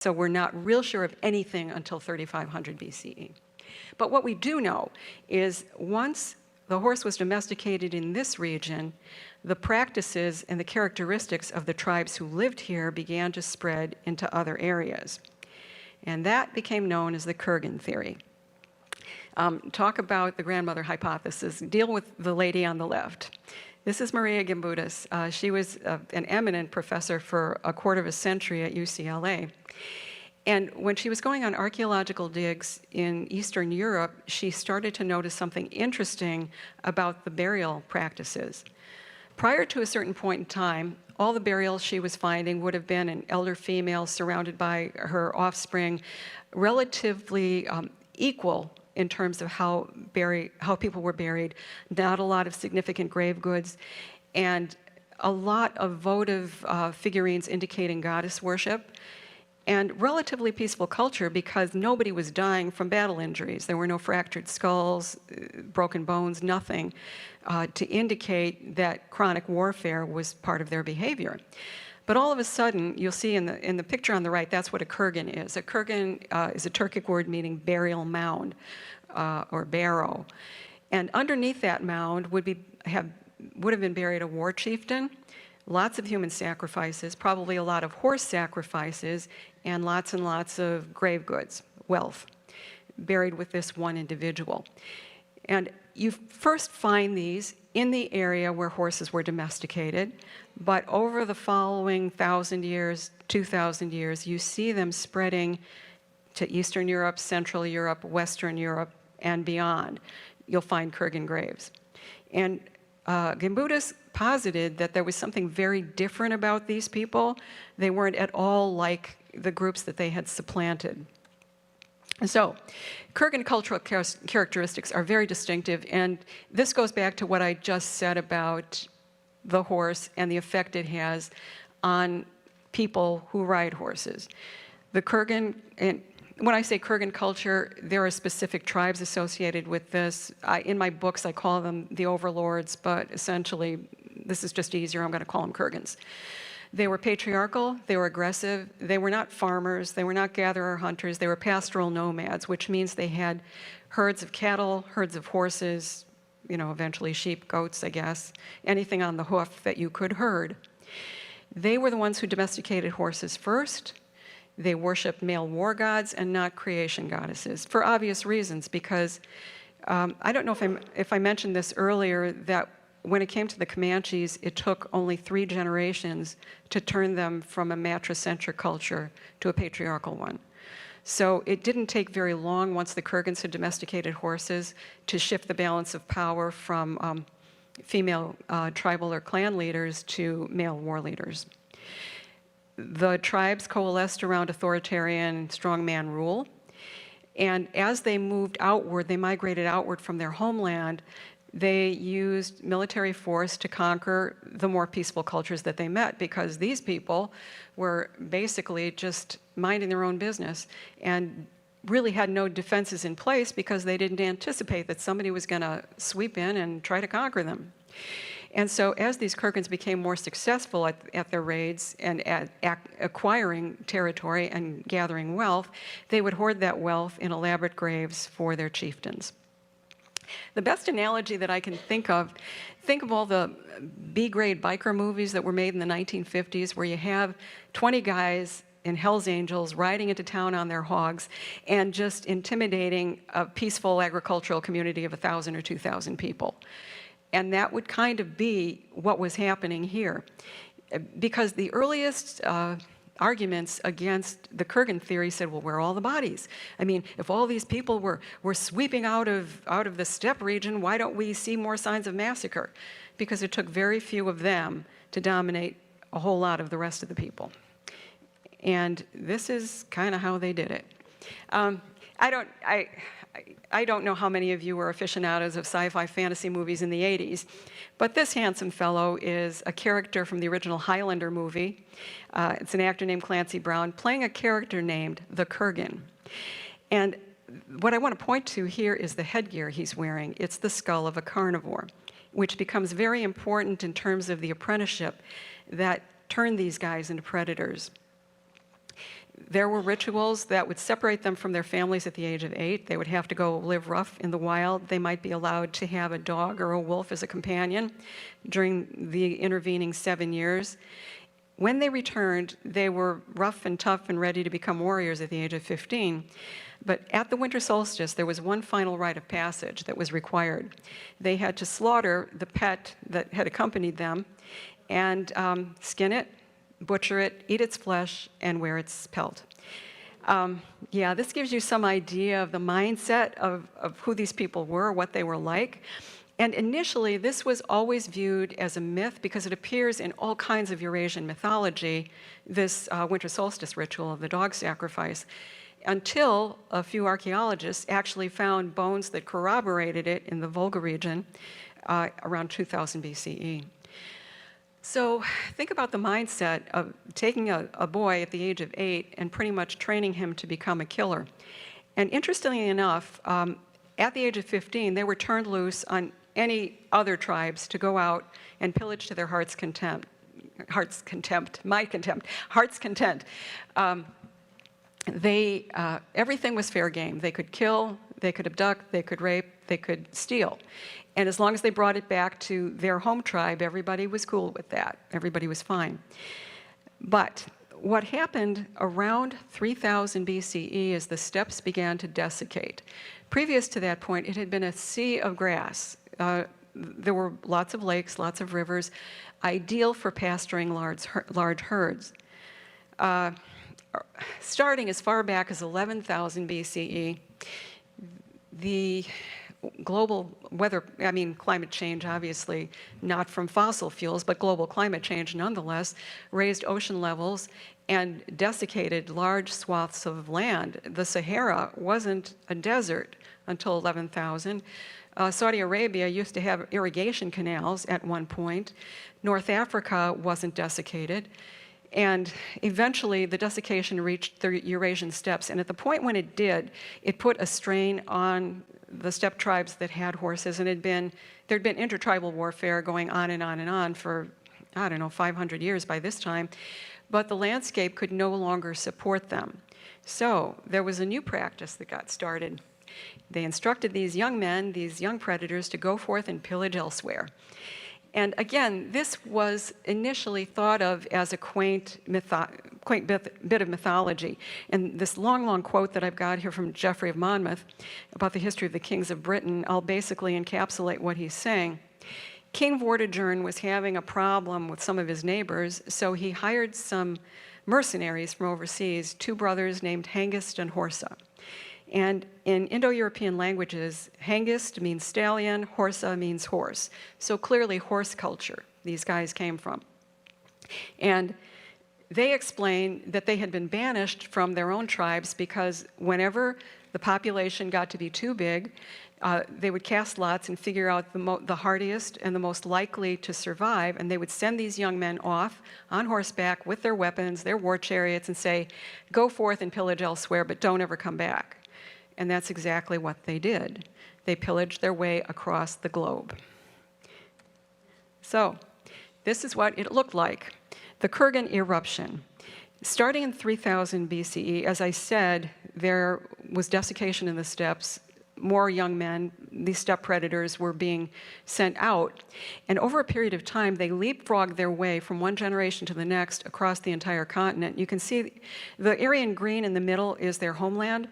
So we're not real sure of anything until 3500 BCE. But what we do know is once the horse was domesticated in this region, the practices and the characteristics of the tribes who lived here began to spread into other areas. And that became known as the Kurgan Theory. Talk about the grandmother hypothesis. Deal with the lady on the left. This is Maria Gimbutas. She was an eminent professor for a quarter of a century at UCLA. And when she was going on archaeological digs in Eastern Europe, she started to notice something interesting about the burial practices. Prior to a certain point in time, all the burials she was finding would have been an elder female surrounded by her offspring, relatively equal in terms of how people were buried, not a lot of significant grave goods, and a lot of votive figurines indicating goddess worship, and relatively peaceful culture because nobody was dying from battle injuries. There were no fractured skulls, broken bones, nothing to indicate that chronic warfare was part of their behavior. But all of a sudden, you'll see in the picture on the right, that's what a kurgan is. A kurgan is a Turkic word meaning burial mound or barrow. And underneath that mound would have been buried a war chieftain, lots of human sacrifices, probably a lot of horse sacrifices, and lots of grave goods, wealth, buried with this one individual. And you first find these in the area where horses were domesticated, but over the following 1,000 years, 2,000 years, you see them spreading to Eastern Europe, Central Europe, Western Europe, and beyond. You'll find kurgan graves. And Gimbutas posited that there was something very different about these people. They weren't at all like the groups that they had supplanted. So, Kurgan cultural characteristics are very distinctive, and this goes back to what I just said about the horse and the effect it has on people who ride horses. The Kurgan, and when I say Kurgan culture, there are specific tribes associated with this. In my books, I call them the overlords, but essentially, this is just easier. I'm going to call them Kurgans. They were patriarchal, they were aggressive, they were not farmers, they were not gatherer hunters, they were pastoral nomads, which means they had herds of cattle, herds of horses, eventually sheep, goats, I guess, anything on the hoof that you could herd. They were the ones who domesticated horses first. They worshiped male war gods and not creation goddesses, for obvious reasons, because I don't know if I mentioned this earlier, that when it came to the Comanches, it took only 3 generations to turn them from a matricentric culture to a patriarchal one. So it didn't take very long once the Kurgans had domesticated horses to shift the balance of power from female tribal or clan leaders to male war leaders. The tribes coalesced around authoritarian strongman rule. And as they moved outward, they migrated outward from their homeland, they used military force to conquer the more peaceful cultures that they met, because these people were basically just minding their own business and really had no defenses in place because they didn't anticipate that somebody was going to sweep in and try to conquer them. And so as these Kurgans became more successful at their raids and at acquiring territory and gathering wealth, they would hoard that wealth in elaborate graves for their chieftains. The best analogy that I can think of all the B-grade biker movies that were made in the 1950s, where you have 20 guys in Hell's Angels riding into town on their hogs and just intimidating a peaceful agricultural community of 1,000 or 2,000 people. And that would kind of be what was happening here. Because the earliest arguments against the Kurgan theory said, well, where are all the bodies? I mean, if all these people were sweeping out of the steppe region, why don't we see more signs of massacre? Because it took very few of them to dominate a whole lot of the rest of the people. And this is kind of how they did it. I don't know how many of you were aficionados of sci-fi fantasy movies in the 80s, but this handsome fellow is a character from the original Highlander movie. It's an actor named Clancy Brown playing a character named the Kurgan. And what I want to point to here is the headgear he's wearing. It's the skull of a carnivore, which becomes very important in terms of the apprenticeship that turned these guys into predators. There were rituals that would separate them from their families at the age of 8. They would have to go live rough in the wild. They might be allowed to have a dog or a wolf as a companion during the intervening 7 years. When they returned, they were rough and tough and ready to become warriors at the age of 15. But at the winter solstice, there was one final rite of passage that was required. They had to slaughter the pet that had accompanied them and skin it, butcher it, eat its flesh, and wear its pelt. Yeah, this gives you some idea of the mindset of who these people were, what they were like. And initially, this was always viewed as a myth because it appears in all kinds of Eurasian mythology, this winter solstice ritual of the dog sacrifice, until a few archaeologists actually found bones that corroborated it in the Volga region around 2000 BCE. So think about the mindset of taking a boy at the age of 8 and pretty much training him to become a killer. And interestingly enough, at the age of 15, they were turned loose on any other tribes to go out and pillage to their heart's content. Everything was fair game. They could kill, they could abduct, they could rape, they could steal. And as long as they brought it back to their home tribe, everybody was cool with that. Everybody was fine. But what happened around 3000 BCE is the steppes began to desiccate. Previous to that point, it had been a sea of grass. There were lots of lakes, lots of rivers, ideal for pasturing large herds. Starting as far back as 11,000 BCE, the global climate change, obviously not from fossil fuels, but global climate change nonetheless, raised ocean levels and desiccated large swaths of land. The Sahara wasn't a desert until 11,000. Saudi Arabia used to have irrigation canals at one point. North Africa wasn't desiccated. And eventually, the desiccation reached the Eurasian steppes. And at the point when it did, it put a strain on the steppe tribes that had horses. And there'd been intertribal warfare going on and on and on for, 500 years by this time. But the landscape could no longer support them. So there was a new practice that got started. They instructed these young men, these young predators, to go forth and pillage elsewhere. And again, this was initially thought of as a quaint bit of mythology. And this long quote that I've got here from Geoffrey of Monmouth about the history of the kings of Britain, I'll basically encapsulate what he's saying. King Vortigern was having a problem with some of his neighbors, so he hired some mercenaries from overseas, 2 brothers named Hengist and Horsa. And in Indo-European languages, Hengist means stallion, Horsa means horse. So clearly horse culture these guys came from. And they explain that they had been banished from their own tribes because whenever the population got to be too big, they would cast lots and figure out the hardiest and the most likely to survive, and they would send these young men off on horseback with their weapons, their war chariots, and say, go forth and pillage elsewhere, but don't ever come back. And that's exactly what they did. They pillaged their way across the globe. So this is what it looked like. The Kurgan eruption. Starting in 3000 BCE, as I said, there was desiccation in the steppes. More young men, these steppe predators, were being sent out. And over a period of time, they leapfrogged their way from one generation to the next across the entire continent. You can see the area in green in the middle is their homeland.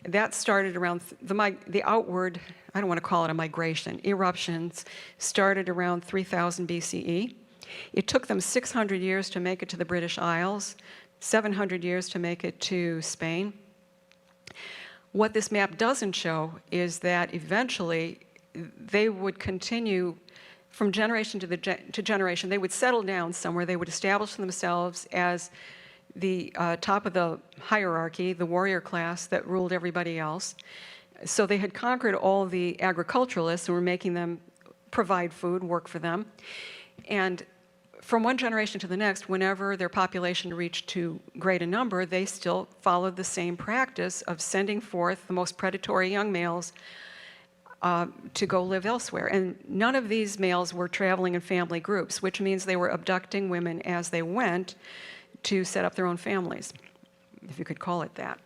That started around the outward, I don't want to call it a migration, eruptions started around 3000 BCE. It took them 600 years to make it to the British Isles, 700 years to make it to Spain. What this map doesn't show is that eventually they would continue from generation to generation. They would settle down somewhere. They would establish themselves as the top of the hierarchy, the warrior class that ruled everybody else. So they had conquered all the agriculturalists who were making them provide food, work for them. And from one generation to the next, whenever their population reached too great a number, they still followed the same practice of sending forth the most predatory young males to go live elsewhere. And none of these males were traveling in family groups, which means they were abducting women as they went to set up their own families. if you could call it that.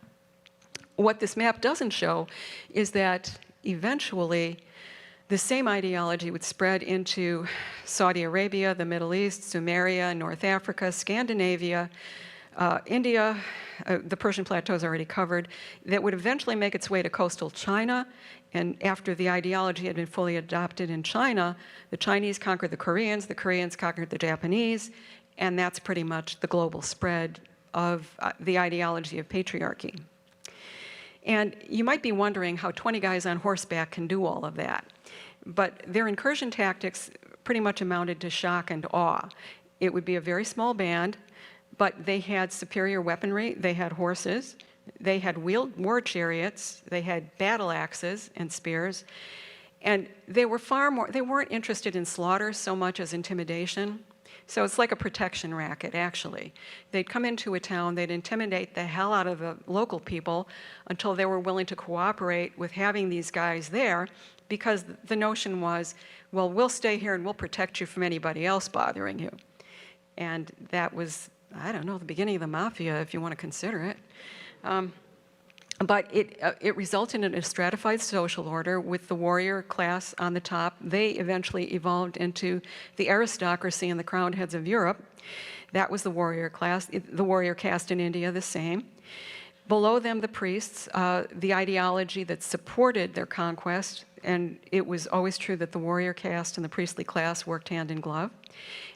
What this map doesn't show is that eventually the same ideology would spread into Saudi Arabia, the Middle East, Sumeria, North Africa, Scandinavia, India, the Persian Plateau is already covered, that would eventually make its way to coastal China. And after the ideology had been fully adopted in China, the Chinese conquered the Koreans conquered the Japanese, and that's pretty much the global spread of the ideology of patriarchy. And you might be wondering how 20 guys on horseback can do all of that. But their incursion tactics pretty much amounted to shock and awe. It would be a very small band, but they had superior weaponry, they had horses, they had wheeled war chariots, they had battle axes and spears, and they weren't interested in slaughter so much as intimidation. So it's like a protection racket, actually. They'd come into a town, they'd intimidate the hell out of the local people until they were willing to cooperate with having these guys there, because the notion was, well, we'll stay here and we'll protect you from anybody else bothering you. And that was, I don't know, the beginning of the mafia, if you want to consider it. But it resulted in a stratified social order with the warrior class on the top. They eventually evolved into the aristocracy and the crowned heads of Europe. That was the warrior class. The warrior caste in India, the same. Below them, the priests, the ideology that supported their conquest, and it was always true that the warrior caste and the priestly class worked hand in glove,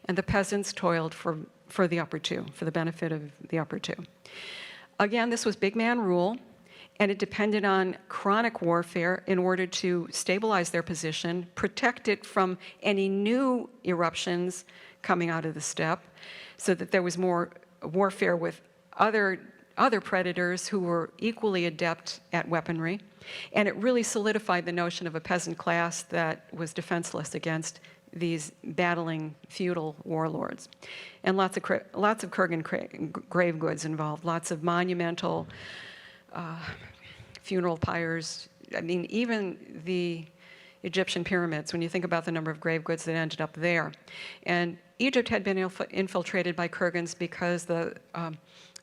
and the peasants toiled for the upper two, for the benefit of the upper two. Again, this was big man rule, and it depended on chronic warfare in order to stabilize their position, protect it from any new eruptions coming out of the steppe, so that there was more warfare with other predators who were equally adept at weaponry. And it really solidified the notion of a peasant class that was defenseless against these battling feudal warlords. And lots of Kurgan grave goods involved, lots of monumental funeral pyres. I mean, even the Egyptian pyramids, when you think about the number of grave goods that ended up there. And Egypt had been infiltrated by Kurgans because the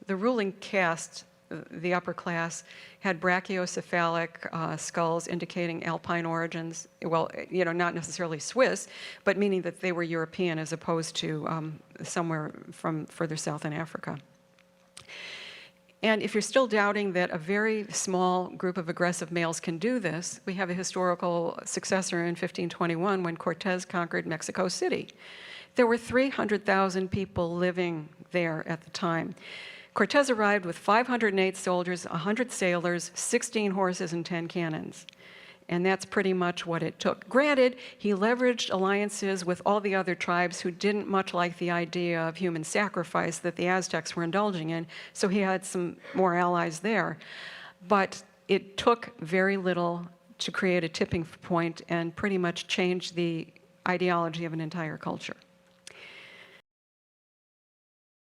ruling caste, the upper class, had brachiocephalic skulls indicating alpine origins. Well, you know, not necessarily Swiss, but meaning that they were European as opposed to somewhere from further south in Africa. And if you're still doubting that a very small group of aggressive males can do this, we have a historical successor in 1521 when Cortez conquered Mexico City. There were 300,000 people living there at the time. Cortez arrived with 508 soldiers, 100 sailors, 16 horses, and 10 cannons. And that's pretty much what it took. Granted, he leveraged alliances with all the other tribes who didn't much like the idea of human sacrifice that the Aztecs were indulging in, so he had some more allies there. But it took very little to create a tipping point and pretty much change the ideology of an entire culture.